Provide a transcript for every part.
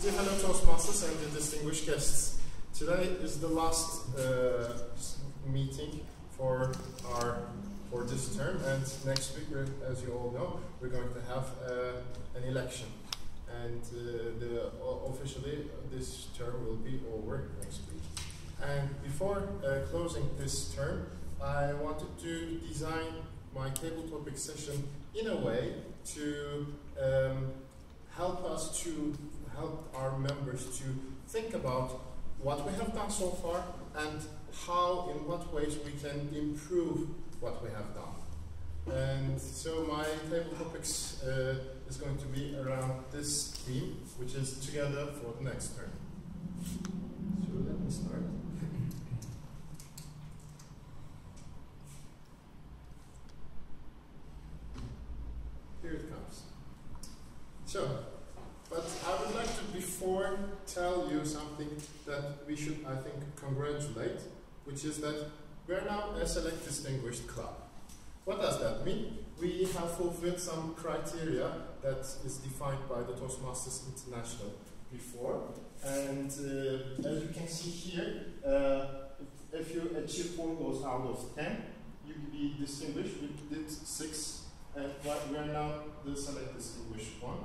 Dear fellow Toastmasters and the distinguished guests, today is the last meeting for this term, and next week, as you all know, we're going to have an election, and officially this term will be over next week. And before closing this term, I wanted to design my table topic session in a way to help our members to think about what we have done so far and in what ways we can improve what we have done. And so my table topics is going to be around this theme, which is together for the next term. So let me start. Here it comes. So, but I would like to before tell you something that we should, I think, congratulate, which is that we are now a select distinguished club. What does that mean? We have fulfilled some criteria that is defined by the Toastmasters International before, and as you can see here, if you achieve 4 goals out of 10, you will be distinguished. We did 6, and we are now the select distinguished one.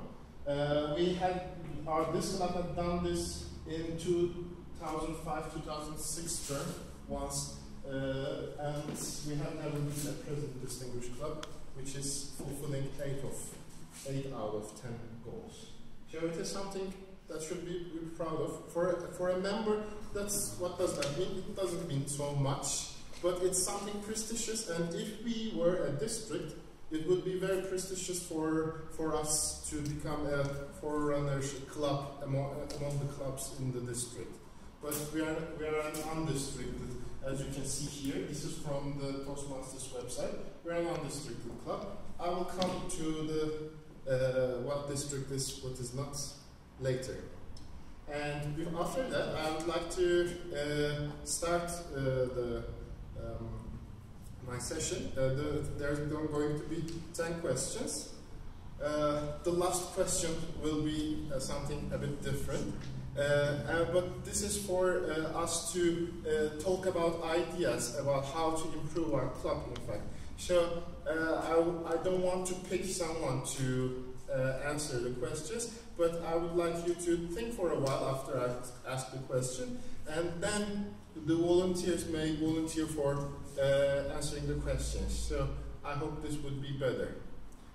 This club had done this in 2005-2006 term once, and we have never been a present distinguished club, which is fulfilling 8 out of 10 goals. So it is something that should be proud of. For a member, what does that mean? It doesn't mean so much, but it's something prestigious, and if we were a district, it would be very prestigious for us to become a forerunners club among the clubs in the district. But we are an undistricted, as you can see here. This is from the Toastmasters website. We are an undistricted club. I will come to the what district is, what is not later. And after that, I would like to start my session. There's going to be 10 questions. The last question will be something a bit different. But this is for us to talk about ideas about how to improve our club, in fact. So I don't want to pick someone to answer the questions, but I would like you to think for a while after I ask the question, and then the volunteers may volunteer for answering the questions. So I hope this would be better.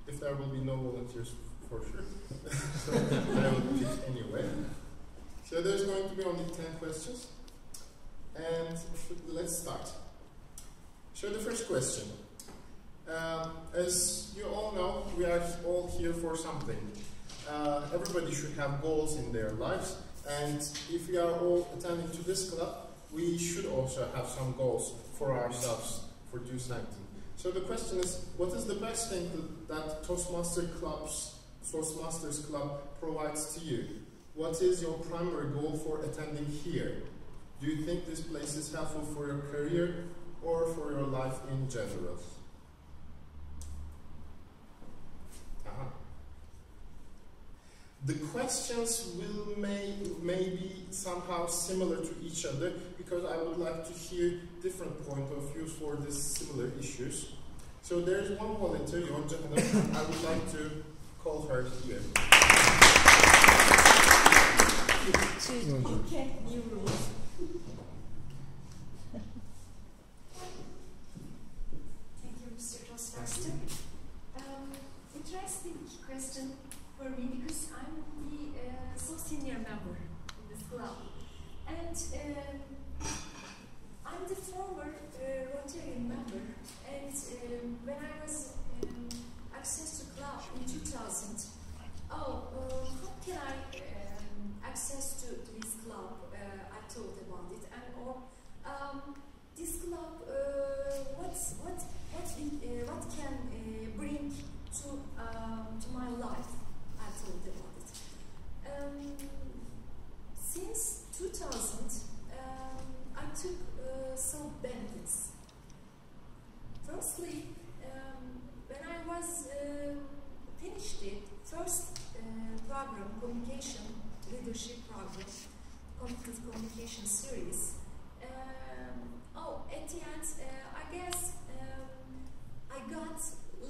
If there will be no volunteers, for sure. So I will pick anyway. So there's going to be only 10 questions. And let's start. So the first question. As you all know, we are all here for something. Everybody should have goals in their lives. And if we are all attending to this club, we should also have some goals for ourselves for 2019. So the question is, what is the best thing that Toastmasters Club provides to you? What is your primary goal for attending here? Do you think this place is helpful for your career or for your life in general? The questions may be somehow similar to each other, because I would like to hear different point of views for these similar issues. So there is one volunteer, Yonca Hanım. I would like to call her here. Okay, new rules. Thank you, Mr. Toastmaster. Interesting question for me, because I'm the so senior member in this club, and I'm the former Rotarian member. And when I was access to club in 2000, how can I access to this club? I thought about it, and this club, what can bring to my life? I thought about it. Since 2000, program, communication leadership program, conflict communication series. At the end, I guess I got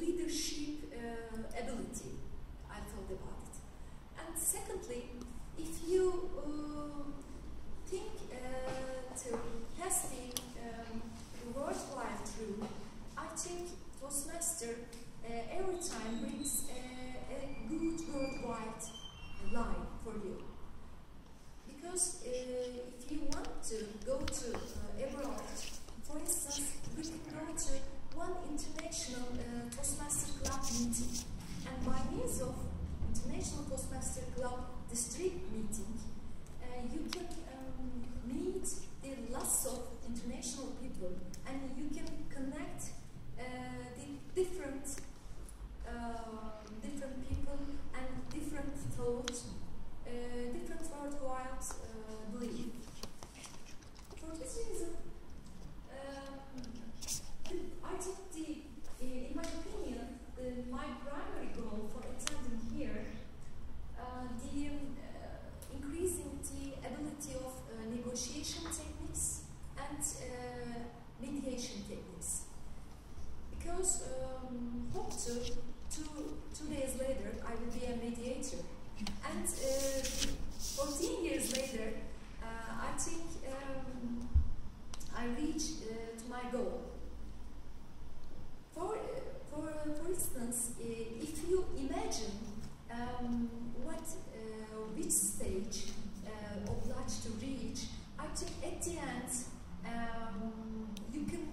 leadership ability. I thought about it. And secondly, if you think to test the worldwide through, I think Toastmaster every time brings a good worldwide line for you. Because if you want to go to abroad, for instance, we can go to one international Toastmaster Club meeting, and by means of International Toastmaster Club district meeting, you can meet the lots of international people, and you can connect the different people and different thoughts, different worldwide belief. For this reason, I think in my opinion, my primary goal for attending here, increasing the ability of negotiation techniques and mediation techniques. Because hope to 2 days later I will be a mediator, and 14 years later I think I reach to my goal. For instance, if you imagine which stage obliged to reach, I think at the end you can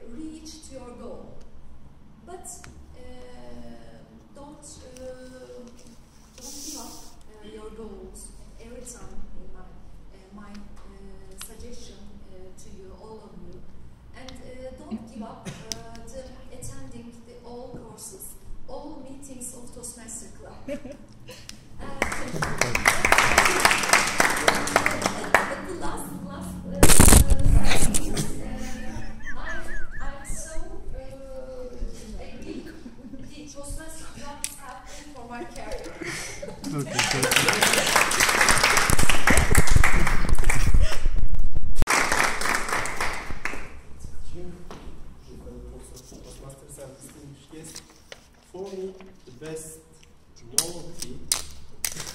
reach to your goal. But don't give up your goals every time. My suggestion to you, all of you, and don't give up attending all courses, all meetings of Toastmaster Club. At the last I'm so agree with the Toastmaster Club is happening for my career. Toastmasters and distinguished guests. For me, the best novelty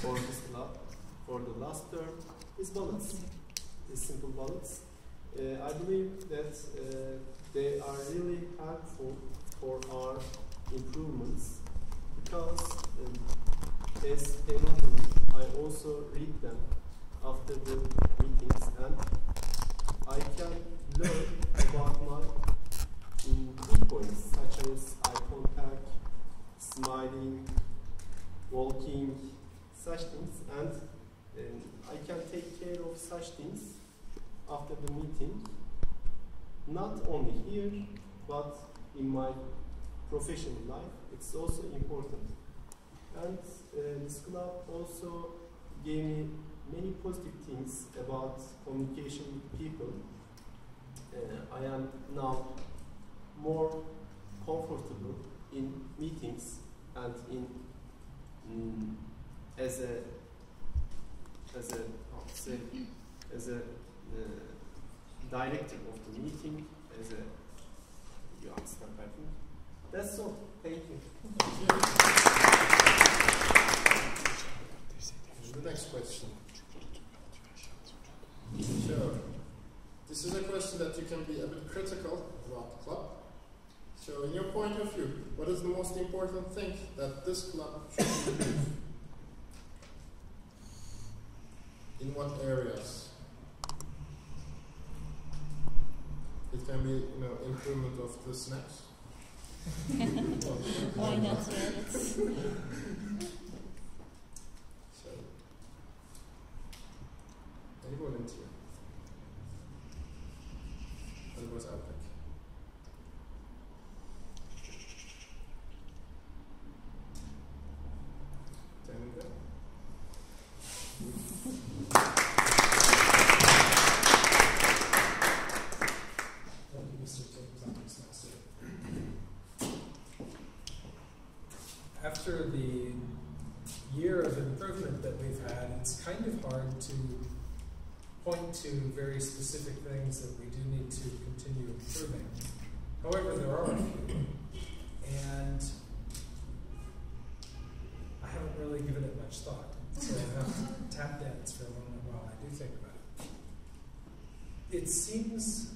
for this club for the last term is ballots. The simple ballots. I believe that they are really helpful for our improvements because as a novelty, I also read them after the meetings and I can learn about my key points such as eye contact, smiling, walking, such things, and I can take care of such things after the meeting, not only here, but in my professional life. It's also important. And this club also gave me many positive things about communication with people. I am now more comfortable in meetings and in as a director of the meeting, you understand, I think. That's all. Thank you. The next question. So, this is a question that you can be a bit critical about the club. So, in your point of view, what is the most important thing that this club should improve? In what areas? It can be, improvement of the snacks. Why not? Yeah, So, any volunteer? That was epic. Tango? After the year of improvement that we've had, it's kind of hard to point to very specific things that we do need to continue improving. However, there are a few, and I haven't really given it much thought, so I have to tap dance for a moment while I do think about it. It seems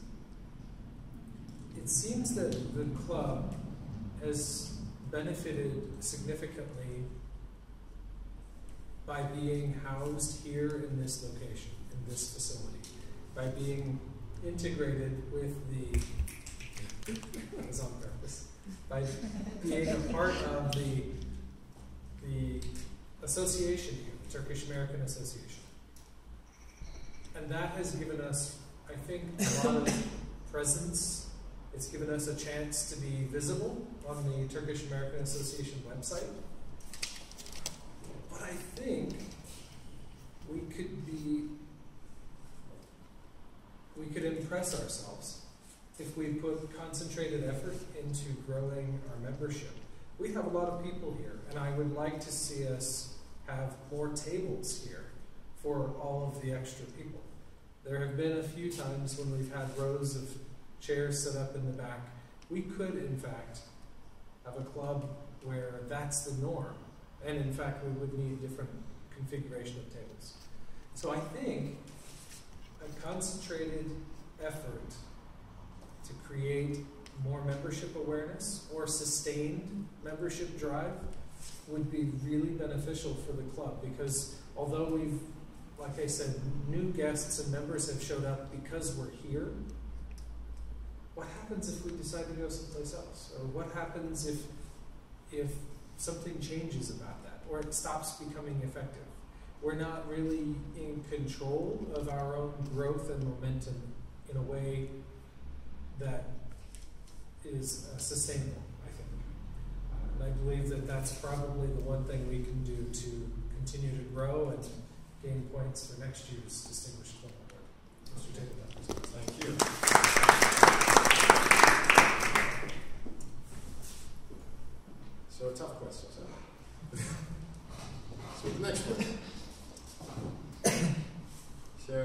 that the club has benefited significantly by being housed here in this location, in this facility, by being integrated with the, that was on purpose, by being a part of the association here, the Turkish American Association. And that has given us, I think, a lot of presence. It's given us a chance to be visible on the Turkish American Association website. But I think we could impress ourselves if we put concentrated effort into growing our membership. We have a lot of people here, and I would like to see us have more tables here for all of the extra people. There have been a few times when we've had rows of chairs set up in the back. We could, in fact, have a club where that's the norm. And in fact, we would need different configuration of tables. So I think a concentrated effort to create more membership awareness or sustained membership drive would be really beneficial for the club, because although we've, like I said, new guests and members have showed up because we're here, what happens if we decide to go someplace else? Or what happens if something changes about that, or it stops becoming effective? We're not really in control of our own growth and momentum in a way that is sustainable, I think. And I believe that that's probably the one thing we can do to continue to grow and gain points for next year's Distinguished Club Award. Mr. Taylor. Thank you. So tough questions, huh? So the next one. So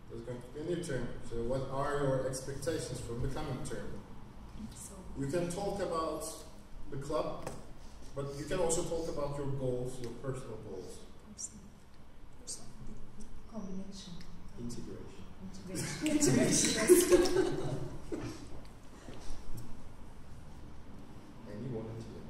there's going to be a new term. So what are your expectations from the coming term? You can talk about the club, but you can also talk about your goals, your personal goals. Combination. Integration. Integration. Anyone in here?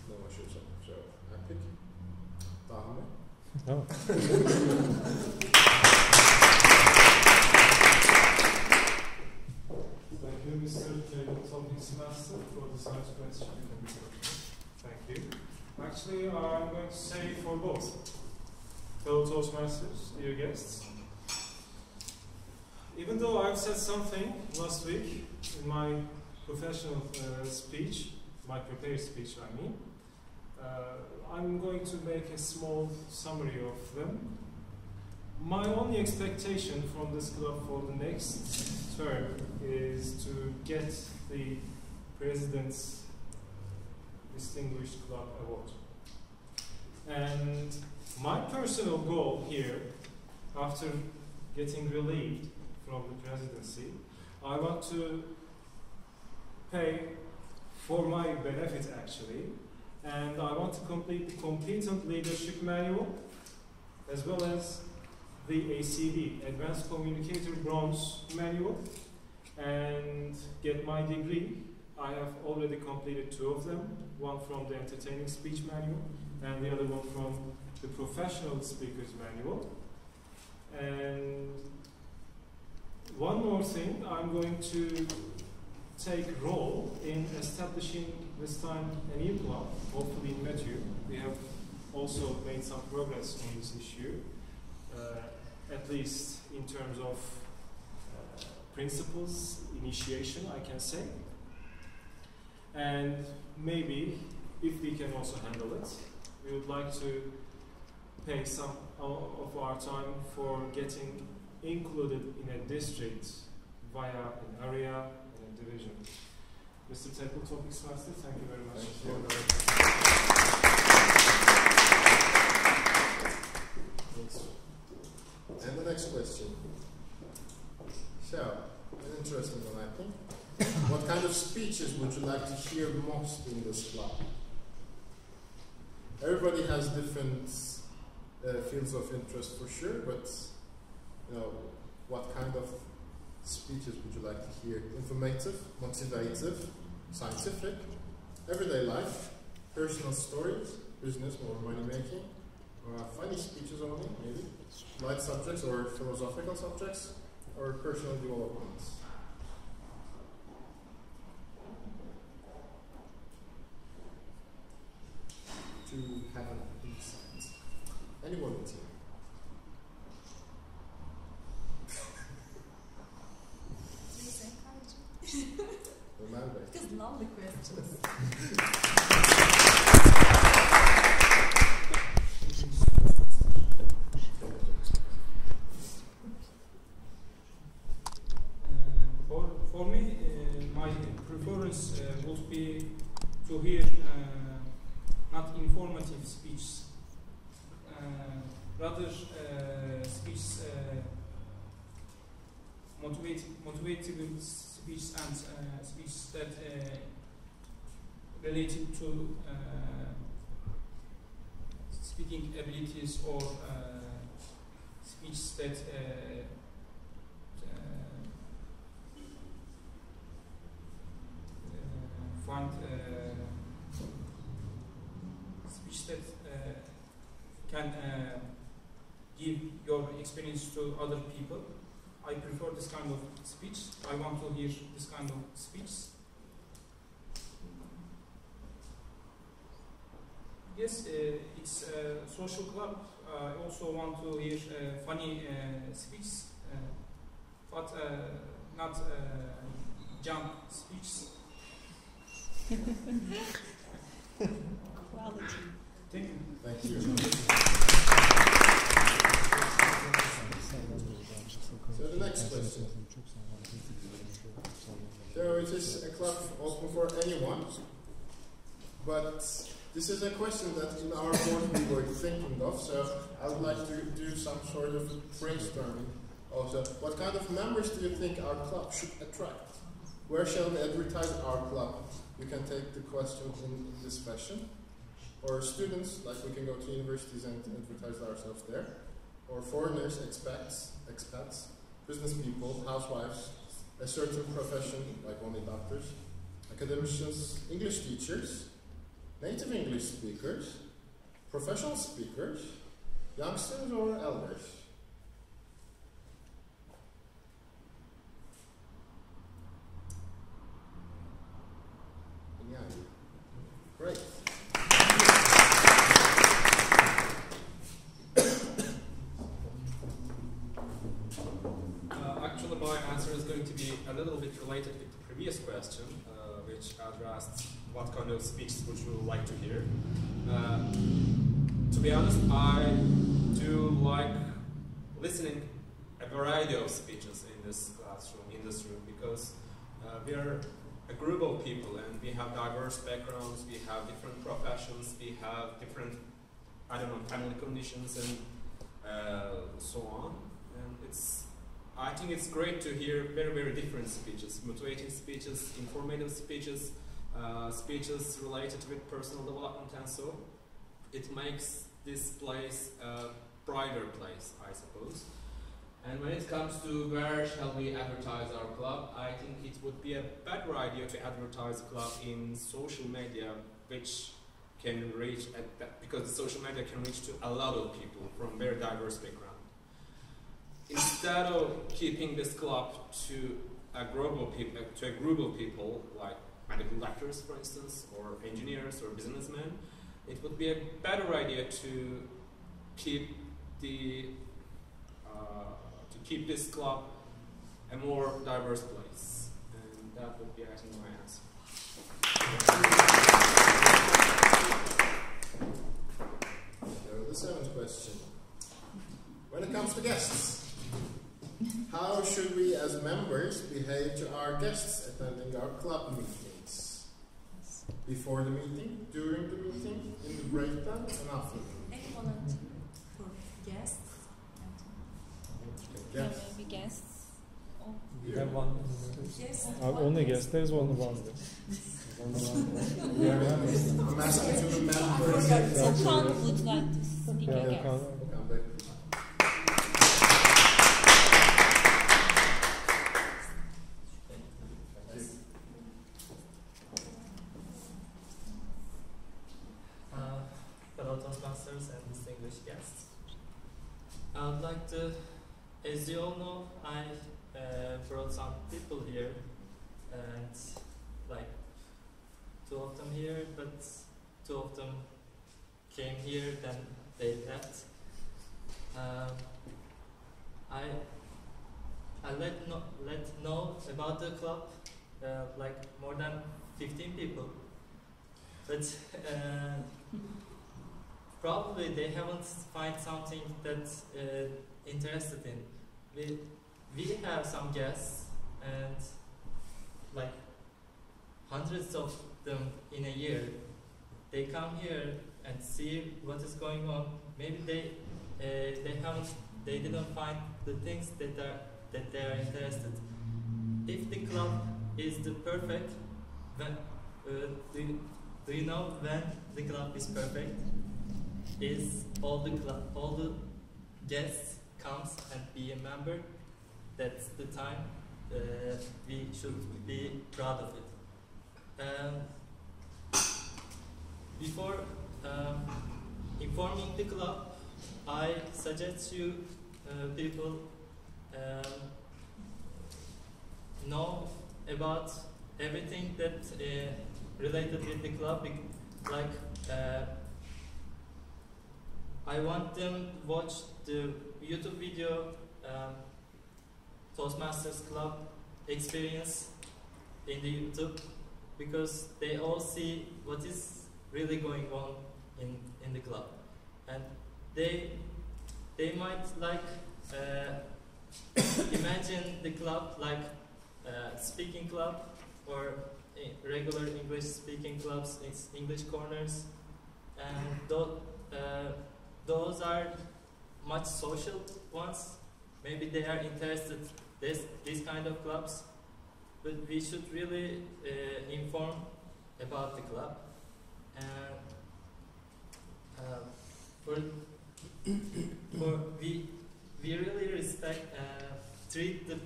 No one shows up. So I pick Tahme. Oh. Thank you, Mr. Toastmaster, for this nice question. Thank you. Actually, I'm going to say for both. Fellow Toastmasters, dear guests. Even though I've said something last week in my professional speech, my prepared speech, I mean, I'm going to make a small summary of them. My only expectation from this club for the next term is to get the President's Distinguished Club Award. And my personal goal here, after getting relieved from the presidency, I want to pay for my benefit actually, and I want to complete the Competent Leadership Manual as well as the ACB, Advanced Communicator Bronze Manual, and get my degree. I have already completed 2 of them, one from the Entertaining Speech Manual and the other one from the Professional Speakers Manual. And one more thing, I'm going to take role in establishing this time a new club, hopefully in Matthew. We have also made some progress on this issue, at least in terms of principles, initiation, I can say. And maybe, if we can also handle it, we would like to pay some of our time for getting included in a district via an area Mr. Temple Toastmaster, thank you very much. Thank you. And the next question. So, an interesting one, I think. What kind of speeches would you like to hear most in this club? Everybody has different fields of interest for sure, but you know, what kind of speeches would you like to hear? Informative, motivative, scientific, everyday life, personal stories, business or money making, funny speeches only, maybe, light subjects or philosophical subjects, or personal development. To have an insight. Any volunteer? Please encourage. Remember. Because lovely questions. For me, my preference would be to hear not informative speech, rather speech, motivating speech and speech that related to speaking abilities or speech that find speech that can give your experience to other people. I prefer this kind of speech. I want to hear this kind of speech. Yes, it's a social club. I also want to hear funny speech, but not jump speech. Quality. Thank you. Thank you. So the next question. So it is a club open for anyone, but this is a question that in our board we were thinking of, so I would like to do some sort of brainstorming also. What kind of members do you think our club should attract? Where shall we advertise our club? You can take the question in this fashion. Or students, like we can go to universities and advertise ourselves there. Or foreigners, expats, business people, housewives, a certain profession, like only doctors, academicians, English teachers, native English speakers, professional speakers, youngsters or elders. Yeah, great. Actually, my answer is going to be a little bit related with the previous question, which addressed what kind of speeches would you like to hear. To be honest, I do like listening a variety of speeches in this classroom, in this room, because we are a group of people and we have diverse backgrounds, we have different professions, we have different, I don't know, family conditions and so on. And I think it's great to hear very, very different speeches, motivating speeches, informative speeches, speeches related with personal development and so. It makes this place a brighter place, I suppose. And when it comes to where shall we advertise our club, I think it would be a better idea to advertise the club in social media, which can reach, because the social media can reach to a lot of people from very diverse backgrounds. Instead of keeping this club to a group of people, like medical doctors, for instance, or engineers or businessmen, it would be a better idea to keep this club a more diverse place, and that would be, I think, my answer. So the seventh question. When it comes to guests, how should we as members behave to our guests attending our club meetings? before the meeting, during the meeting, in the break time, and after the meeting. Any volunteer for guests? Yes. Maybe guests. Oh. We have one. Yes. Only guest. There's one. Yeah, I'm asking to the members. Okan would like to speak yeah, again. Okan Bey. Fellow Toastmasters and distinguished guests. I would like to, as you all know, I brought some people here, and like 2 of them here, but 2 of them came here, then they left. I let know about the club, like more than 15 people, but probably they haven't find something that interested in. We have some guests, and like hundreds of them in a year. They come here and see what is going on. Maybe they didn't find the things that they are interested. If the club is the perfect, when do you know when the club is perfect? Is all the guests comes and be a member. That's the time we should be proud of it. Before informing the club, I suggest you people know about everything that related with the club. Like I want them watch the YouTube video Toastmasters Club experience in the YouTube, because they all see what is really going on in the club, and they might like imagine the club like speaking club or regular English speaking clubs, English corners, and those are much social ones. Maybe they are interested these kind of clubs, but we should really inform about the club. We really respect treat the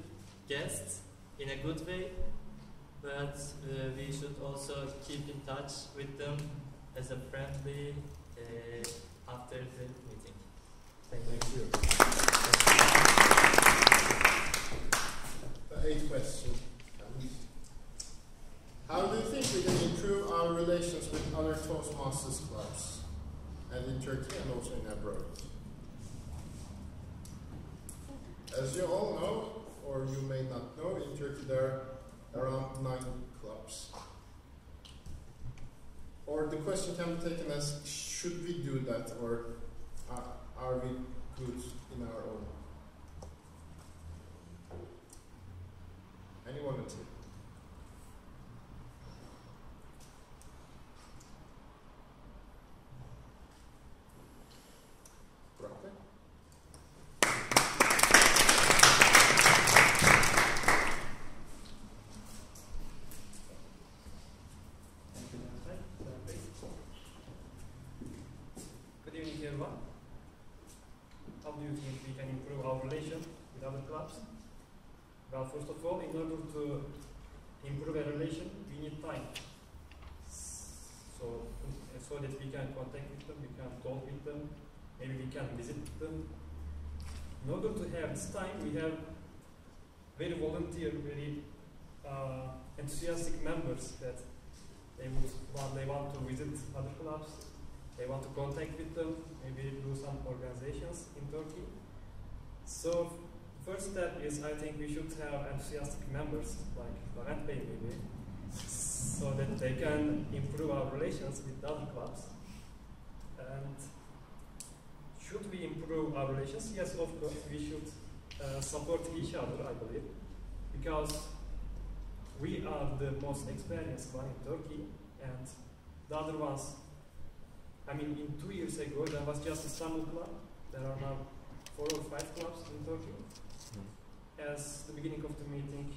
guests in a good way, but we should also keep in touch with them as a friendly after the meeting. Thank you. The 8th question. How do you think we can improve our relations with other Toastmasters clubs, and in Turkey and also in abroad? As you all know, or you may not know, in Turkey there are around 9 clubs. Or the question can be taken as, should we do that, or are we good in our own? Anyone or two? Brate? Good evening, everyone. How do you think we can improve our relation with other clubs? Well, first of all, in order to improve a relation, we need time. So that we can contact with them, we can talk with them, maybe we can visit them. In order to have this time, we have very volunteer, very enthusiastic members that they want to visit other clubs, they want to contact with them, maybe do some organizations in Turkey. So first step is, I think we should have enthusiastic members like Levent Bey maybe, so that they can improve our relations with other clubs. And should we improve our relations? Yes, of course, we should support each other, I believe, because we are the most experienced club in Turkey, and The other ones, I mean, in 2 years ago, there was just Istanbul club. There are now 4 or 5 clubs in Turkey. As the beginning of the meeting,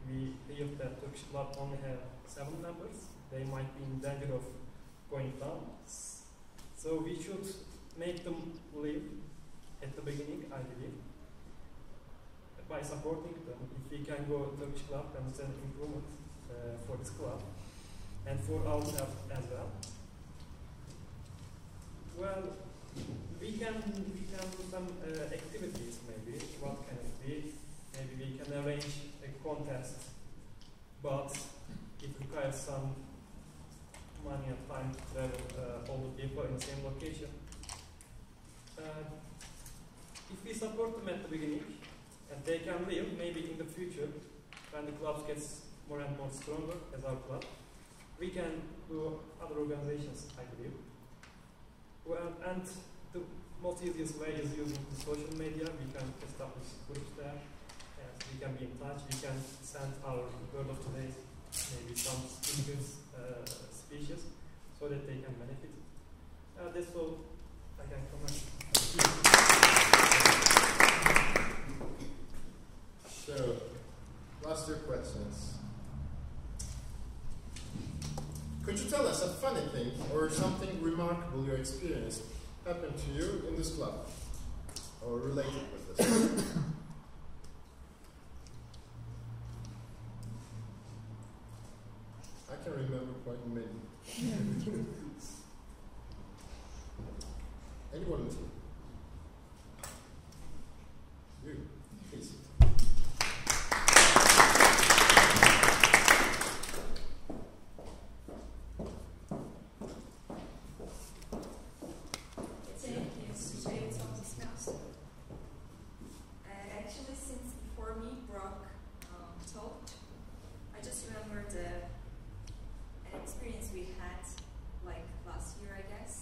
we feel that Turkish club only have 7 members. They might be in danger of going down. So we should make them live at the beginning, I believe, by supporting them. If we can go to Turkish club, then it's an improvement for this club and for ourselves as well. Well, we can do some activities maybe. What can it be? Maybe we can arrange a contest, but it requires some money and time to travel all the people in the same location. If we support them at the beginning and they can live, maybe in the future when the club gets more and more stronger as our club, we can do other organizations, I believe. Well, and the most easiest way is using the social media. We can establish groups there, and we can be in touch. We can send our word of today, maybe some speakers, speeches, so that they can benefit. That's all I can comment. So, last 2 questions. Could you tell us a funny thing or something remarkable you experienced happened to you in this club or related with this? I can remember quite many. Anyone with you? You, please. Actually, since before me, Brock talked, I just remembered an experience we had like last year, I guess.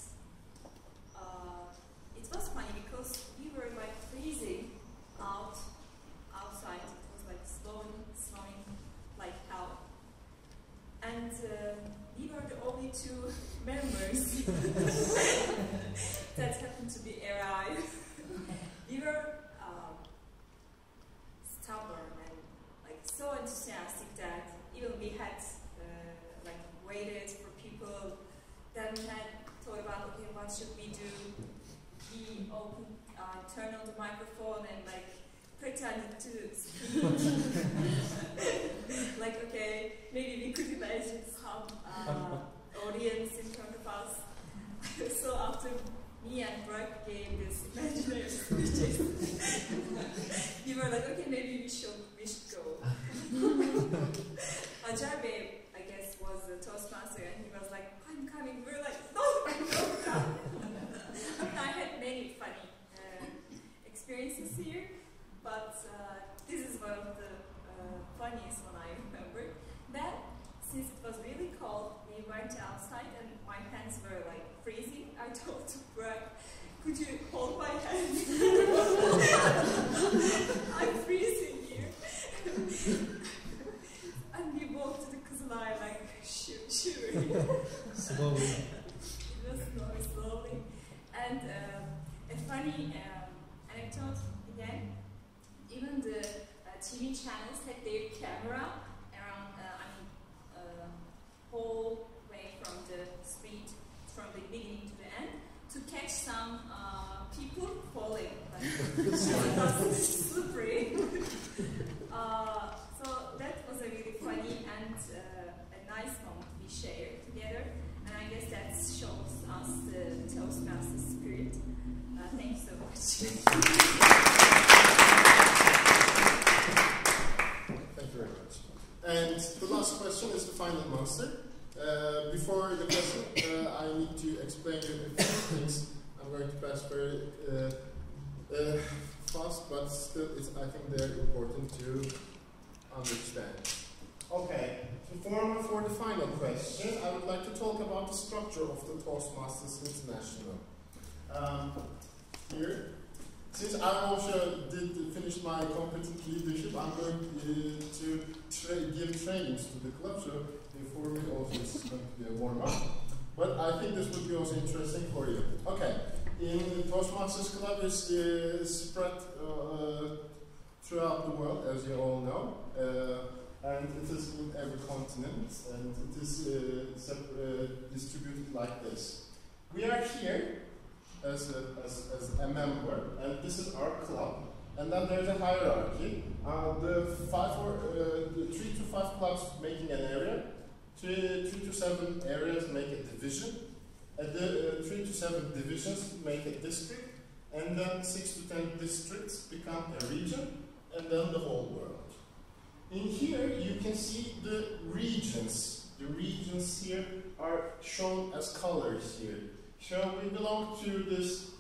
It was funny because we were like freezing outside. It was like snowing like hell. And we were the only 2 members that happened to be arrived. We were stubborn and like so enthusiastic that even we had like waited for people. Then we had thought about, okay, what should we do? We turned on the microphone and like pretended to speak. Like, okay, maybe we could imagine some audience in front of us. So after me and Brock gave this imaginary speeches, we were like, okay, maybe we should go. Acar Bey, I guess, was the Toastmaster, and he was like, I'm coming. We were like, no, come. I mean, I had many funny experiences here, but this is one of the funniest one I remember. Then, since it was really cold, we went outside and my hands were like freezing. I told Brock, could you hold my hand? I'm freezing here. And we walked to the Kızılay like shivering. Slowly. It was slowly. And a funny anecdote again, even the TV channels had their camera around, whole way from the street, from the beginning to the end, to catch some people falling. Like, it was slippery. So that was a really funny and a nice moment we shared together. And I guess that shows us the Toastmasters spirit. Thank you so much. Thank you very much. And the last question is the final monster. Before the question, I need to explain you a few things. I'm going to pass very fast, but still, I think they're important to understand. Okay, for the final question, I would like to talk about the structure of the Toastmasters International. Here, since I also finish my competent leadership, I'm going to give trainings to the club, so for me also this is going to be a warm-up. But I think this would be also interesting for you. Okay, in the Toastmasters Club is spread throughout the world, as you all know, and it is in every continent, and it is distributed like this. We are here as a member, and this is our club. And then there's a hierarchy. The 3 to 5 clubs making an area, 3 to 7 areas make a division, and the 3 to 7 divisions make a district, and then 6 to 10 districts become a region, and then the whole world. In here you can see the regions. The regions here are shown as colors here. So we belong to this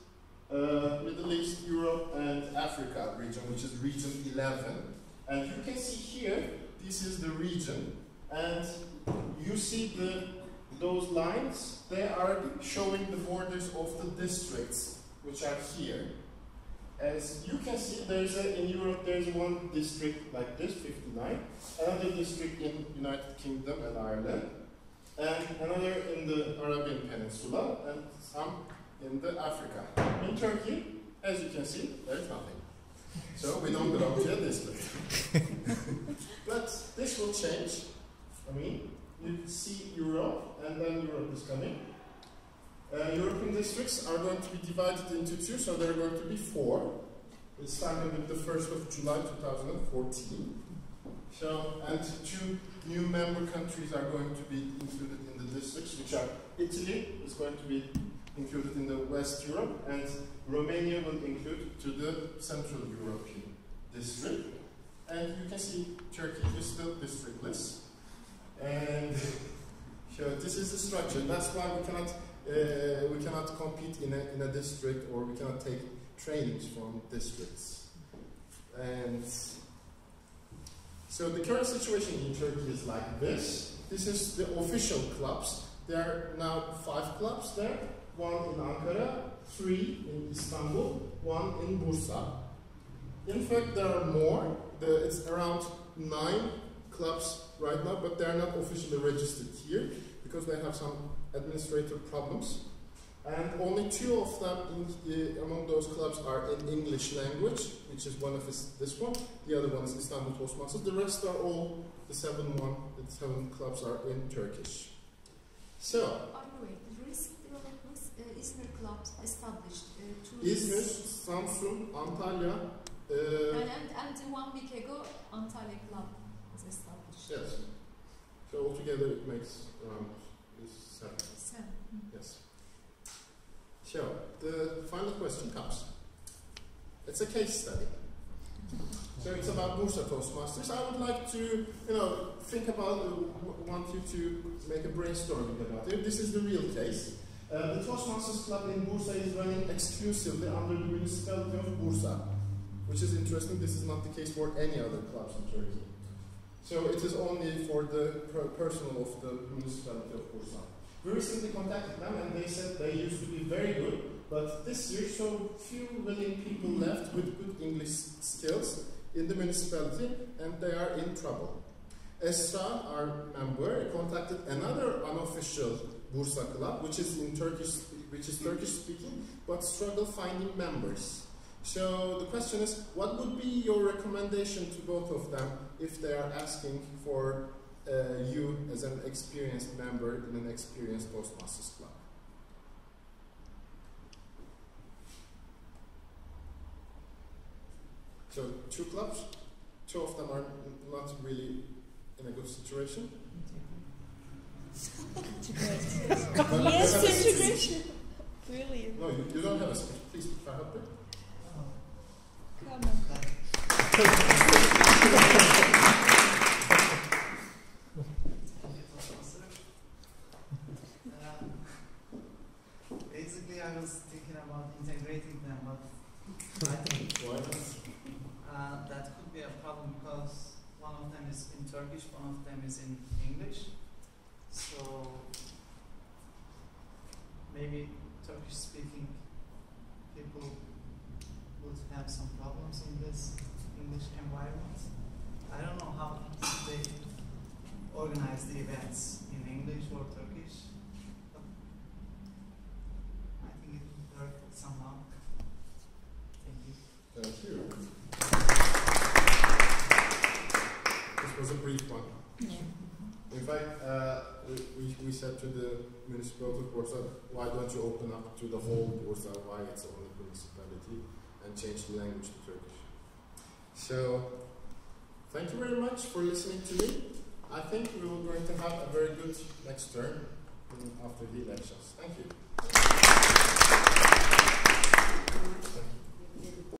Middle East, Europe, and Africa region, which is region 11. And you can see here, this is the region, and you see those lines, they are showing the borders of the districts, which are here. As you can see, in Europe there's one district like this, 59, another district in United Kingdom and Ireland, and another in the Arabian Peninsula, and some in the Africa. In Turkey, as you can see, there's nothing. So we don't belong to a district. But this will change. I mean, you see Europe, and then Europe is coming. European districts are going to be divided into 2, so there are going to be 4. It started with the 1st of July 2014. So, and 2 new member countries are going to be included in the districts, which are Italy is going to be included in the West Europe, and Romania will include to the Central European district. And you can see Turkey is still districtless. And so this is the structure. That's why we cannot compete in a district, or we cannot take trainings from districts. And so the current situation in Turkey is like this. This is the official clubs. There are now 5 clubs there. 1 in Ankara, 3 in Istanbul, 1 in Bursa. In fact, there are more. It's around 9 clubs right now, but they are not officially registered here because they have some administrative problems. And only 2 of them among those clubs are in English language, which is one of this one. The other one is Istanbul Toastmasters. The rest are all, the 7 clubs are in Turkish. So, Izmir clubs established. İzmir, Samsun, Antalya. And 1 week ago, Antalya club was established. Yes. So altogether it makes around 7. 7. Yes. So the final question comes. It's a case study. So it's about Bursa Toastmasters. I would like to, think about, want you to make a brainstorming about it. This is the real case. The Toastmasters Club in Bursa is running exclusively under the municipality of Bursa, which is interesting. This is not the case for any other clubs in Turkey. So it is only for the personnel of the municipality of Bursa. We recently contacted them, and they said they used to be very good, but this year so few willing people left with good English skills in the municipality, and they are in trouble. Esra, our member, contacted another unofficial Bursa club, which is Turkish speaking, but struggle finding members. So the question is, what would be your recommendation to both of them if they are asking for you as an experienced member in an experienced Toastmasters club? So 2 clubs, 2 of them are not really in a good situation. Yes, integration. Brilliant. No, you don't have a speech. Please, Farhat. Come on. Basically, I was thinking about integrating them, but I think that could be a problem because one of them is in Turkish, one of them is in English. So maybe Turkish-speaking people would have some problems in this English environment. I don't know how they organize the events in English or Turkish. But some luck. Thank you. Thank you. This was a brief one. In fact, we said to the municipality of Bursa, why don't you open up to the whole Bursa, why it's only municipality, and change the language to Turkish. So, thank you very much for listening to me. I think we are going to have a very good next term after the elections. Thank you.